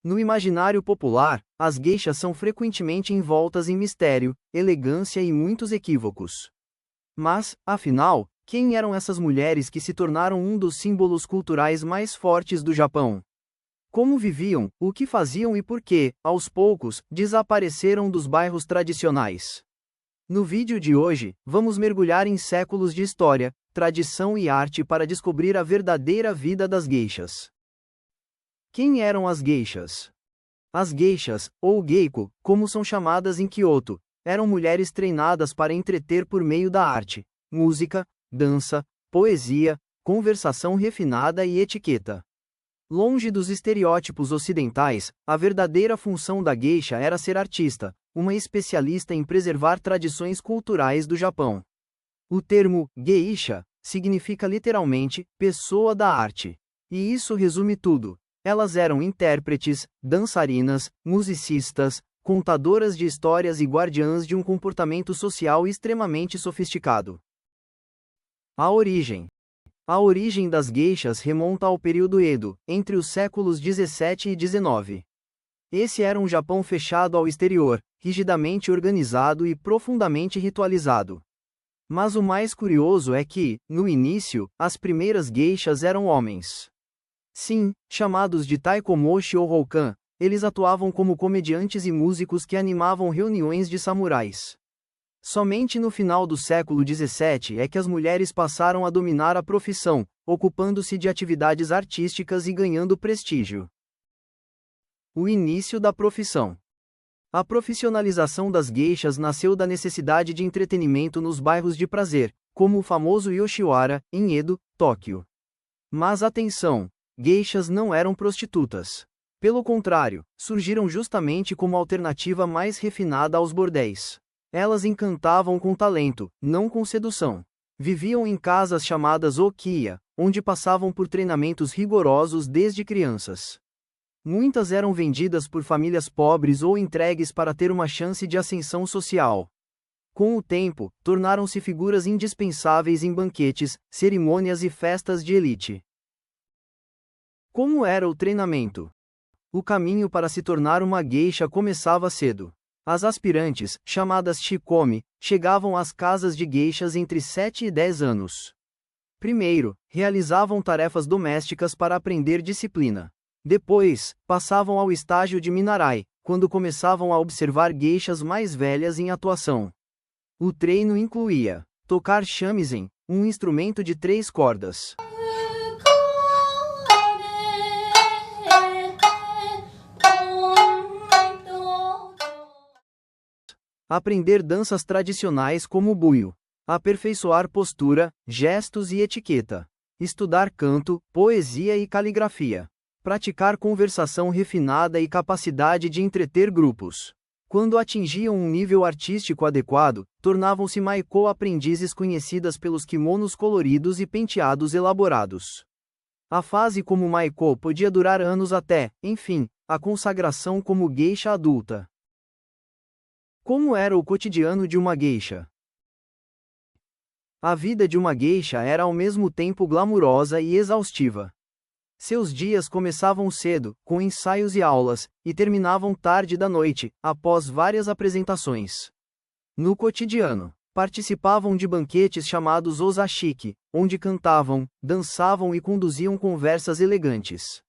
No imaginário popular, as geishas são frequentemente envoltas em mistério, elegância e muitos equívocos. Mas, afinal, quem eram essas mulheres que se tornaram um dos símbolos culturais mais fortes do Japão? Como viviam, o que faziam e por que, aos poucos, desapareceram dos bairros tradicionais? No vídeo de hoje, vamos mergulhar em séculos de história, tradição e arte para descobrir a verdadeira vida das geishas. Quem eram as geishas? As geishas, ou geiko, como são chamadas em Kyoto, eram mulheres treinadas para entreter por meio da arte, música, dança, poesia, conversação refinada e etiqueta. Longe dos estereótipos ocidentais, a verdadeira função da geisha era ser artista, uma especialista em preservar tradições culturais do Japão. O termo geisha significa literalmente pessoa da arte. E isso resume tudo. Elas eram intérpretes, dançarinas, musicistas, contadoras de histórias e guardiãs de um comportamento social extremamente sofisticado. A origem. A origem das geishas remonta ao período Edo, entre os séculos 17 e 19. Esse era um Japão fechado ao exterior, rigidamente organizado e profundamente ritualizado. Mas o mais curioso é que, no início, as primeiras geishas eram homens. Sim, chamados de taikomoshi ou roukan, eles atuavam como comediantes e músicos que animavam reuniões de samurais. Somente no final do século XVII é que as mulheres passaram a dominar a profissão, ocupando-se de atividades artísticas e ganhando prestígio. O início da profissão. A profissionalização das geishas nasceu da necessidade de entretenimento nos bairros de prazer, como o famoso Yoshiwara, em Edo, Tóquio. Mas atenção! Geishas não eram prostitutas. Pelo contrário, surgiram justamente como alternativa mais refinada aos bordéis. Elas encantavam com talento, não com sedução. Viviam em casas chamadas okiya, onde passavam por treinamentos rigorosos desde crianças. Muitas eram vendidas por famílias pobres ou entregues para ter uma chance de ascensão social. Com o tempo, tornaram-se figuras indispensáveis em banquetes, cerimônias e festas de elite. Como era o treinamento? O caminho para se tornar uma geisha começava cedo. As aspirantes, chamadas shikomi, chegavam às casas de geishas entre 7 e 10 anos. Primeiro, realizavam tarefas domésticas para aprender disciplina. Depois, passavam ao estágio de minarai, quando começavam a observar geishas mais velhas em atuação. O treino incluía tocar shamisen, um instrumento de 3 cordas. Aprender danças tradicionais como o buio. Aperfeiçoar postura, gestos e etiqueta. Estudar canto, poesia e caligrafia. Praticar conversação refinada e capacidade de entreter grupos. Quando atingiam um nível artístico adequado, tornavam-se maiko aprendizes conhecidas pelos kimonos coloridos e penteados elaborados. A fase como maiko podia durar anos até, enfim, a consagração como geisha adulta. Como era o cotidiano de uma geisha? A vida de uma geisha era ao mesmo tempo glamurosa e exaustiva. Seus dias começavam cedo, com ensaios e aulas, e terminavam tarde da noite, após várias apresentações. No cotidiano, participavam de banquetes chamados osashiki, onde cantavam, dançavam e conduziam conversas elegantes.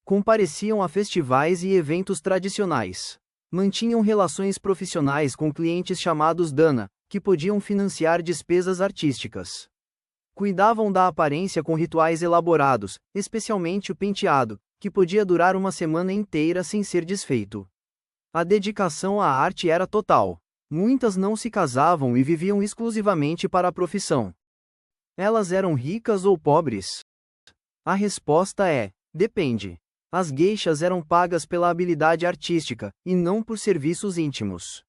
Compareciam a festivais e eventos tradicionais. Mantinham relações profissionais com clientes chamados dana, que podiam financiar despesas artísticas. Cuidavam da aparência com rituais elaborados, especialmente o penteado, que podia durar uma semana inteira sem ser desfeito. A dedicação à arte era total. Muitas não se casavam e viviam exclusivamente para a profissão. Elas eram ricas ou pobres? A resposta é: depende. As geishas eram pagas pela habilidade artística, e não por serviços íntimos.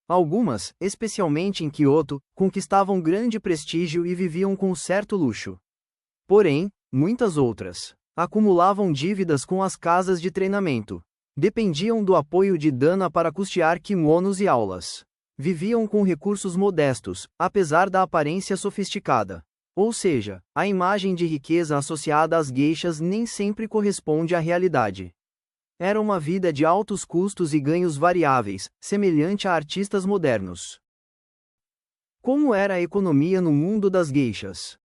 Algumas, especialmente em Kyoto, conquistavam grande prestígio e viviam com certo luxo. Porém, muitas outras acumulavam dívidas com as casas de treinamento. Dependiam do apoio de dana para custear kimonos e aulas. Viviam com recursos modestos, apesar da aparência sofisticada. Ou seja, a imagem de riqueza associada às geishas nem sempre corresponde à realidade. Era uma vida de altos custos e ganhos variáveis, semelhante a artistas modernos. Como era a economia no mundo das geishas?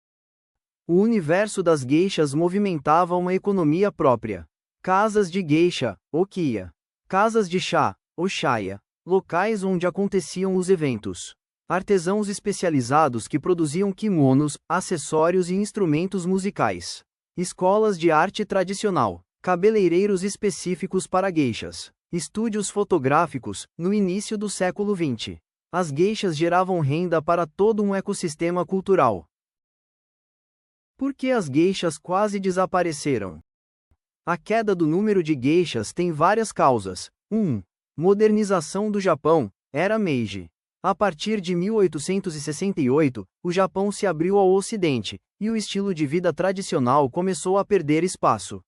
O universo das geishas movimentava uma economia própria. Casas de geisha, okiya. Casas de chá, oshaya. Locais onde aconteciam os eventos. Artesãos especializados que produziam kimonos, acessórios e instrumentos musicais. Escolas de arte tradicional. Cabeleireiros específicos para geishas. Estúdios fotográficos, no início do século XX. As geishas geravam renda para todo um ecossistema cultural. Por que as geishas quase desapareceram? A queda do número de geishas tem várias causas. 1. Modernização do Japão, era Meiji. A partir de 1868, o Japão se abriu ao Ocidente, e o estilo de vida tradicional começou a perder espaço.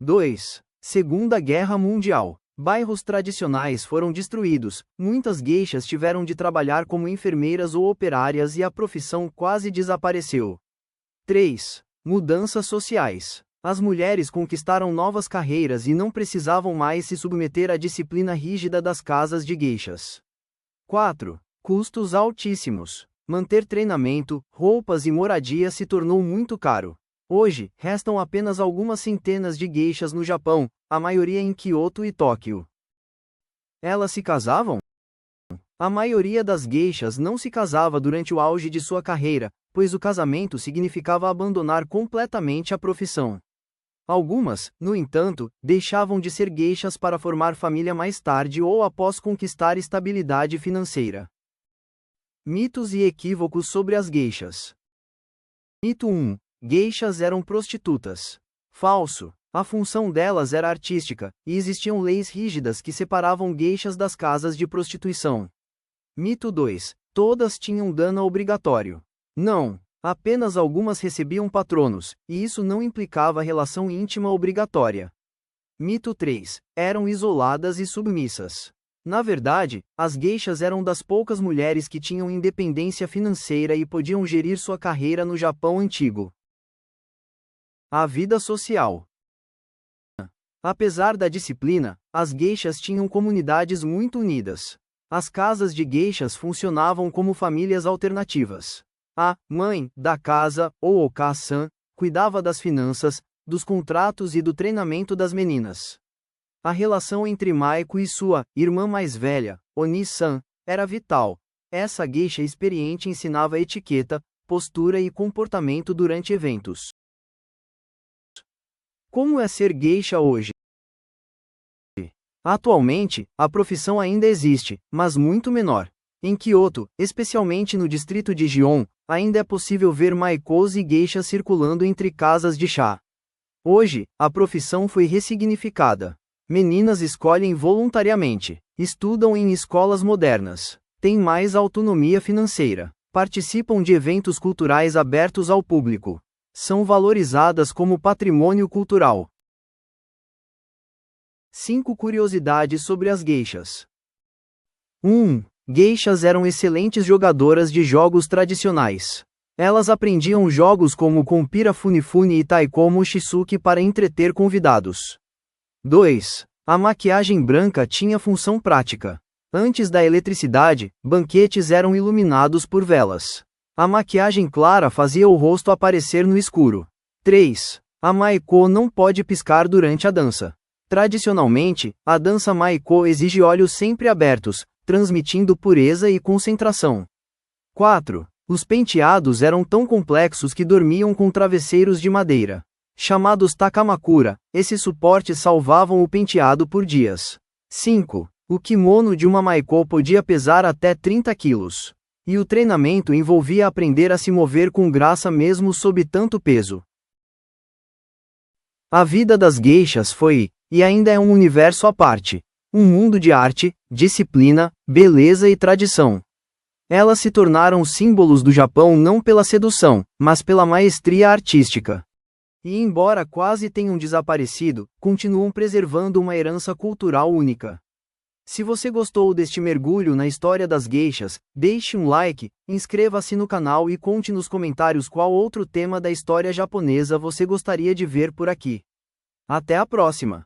2. Segunda Guerra Mundial. Bairros tradicionais foram destruídos, muitas geishas tiveram de trabalhar como enfermeiras ou operárias e a profissão quase desapareceu. 3. Mudanças sociais. As mulheres conquistaram novas carreiras e não precisavam mais se submeter à disciplina rígida das casas de geishas. 4. Custos altíssimos. Manter treinamento, roupas e moradia se tornou muito caro. Hoje, restam apenas algumas centenas de geishas no Japão, a maioria em Kyoto e Tóquio. Elas se casavam? A maioria das geishas não se casava durante o auge de sua carreira, pois o casamento significava abandonar completamente a profissão. Algumas, no entanto, deixavam de ser geishas para formar família mais tarde ou após conquistar estabilidade financeira. Mitos e equívocos sobre as geishas. Mito 1. Geishas eram prostitutas. Falso. A função delas era artística, e existiam leis rígidas que separavam geishas das casas de prostituição. Mito 2. Todas tinham dana obrigatório. Não. Apenas algumas recebiam patronos, e isso não implicava relação íntima obrigatória. Mito 3. Eram isoladas e submissas. Na verdade, as geishas eram das poucas mulheres que tinham independência financeira e podiam gerir sua carreira no Japão antigo. A vida social. Apesar da disciplina, as geishas tinham comunidades muito unidas. As casas de geishas funcionavam como famílias alternativas. A mãe da casa, ou oka-san, cuidava das finanças, dos contratos e do treinamento das meninas. A relação entre Maiko e sua irmã mais velha, Oni-san, era vital. Essa geisha experiente ensinava etiqueta, postura e comportamento durante eventos. Como é ser geisha hoje? Atualmente, a profissão ainda existe, mas muito menor. Em Kyoto, especialmente no distrito de Gion, ainda é possível ver maikos e geishas circulando entre casas de chá. Hoje, a profissão foi ressignificada. Meninas escolhem voluntariamente, estudam em escolas modernas, têm mais autonomia financeira, participam de eventos culturais abertos ao público. São valorizadas como patrimônio cultural. 5 curiosidades sobre as geishas. 1. Geishas eram excelentes jogadoras de jogos tradicionais. Elas aprendiam jogos como Kompira Funifune e Taiko Mochizuki para entreter convidados. 2. A maquiagem branca tinha função prática. Antes da eletricidade, banquetes eram iluminados por velas. A maquiagem clara fazia o rosto aparecer no escuro. 3. A maiko não pode piscar durante a dança. Tradicionalmente, a dança maiko exige olhos sempre abertos, transmitindo pureza e concentração. 4. Os penteados eram tão complexos que dormiam com travesseiros de madeira. Chamados takamakura, esses suportes salvavam o penteado por dias. 5. O kimono de uma maiko podia pesar até 30 quilos. E o treinamento envolvia aprender a se mover com graça mesmo sob tanto peso. A vida das geishas foi, e ainda é um universo à parte. Um mundo de arte, disciplina, beleza e tradição. Elas se tornaram símbolos do Japão não pela sedução, mas pela maestria artística. E embora quase tenham desaparecido, continuam preservando uma herança cultural única. Se você gostou deste mergulho na história das geishas, deixe um like, inscreva-se no canal e conte nos comentários qual outro tema da história japonesa você gostaria de ver por aqui. Até a próxima!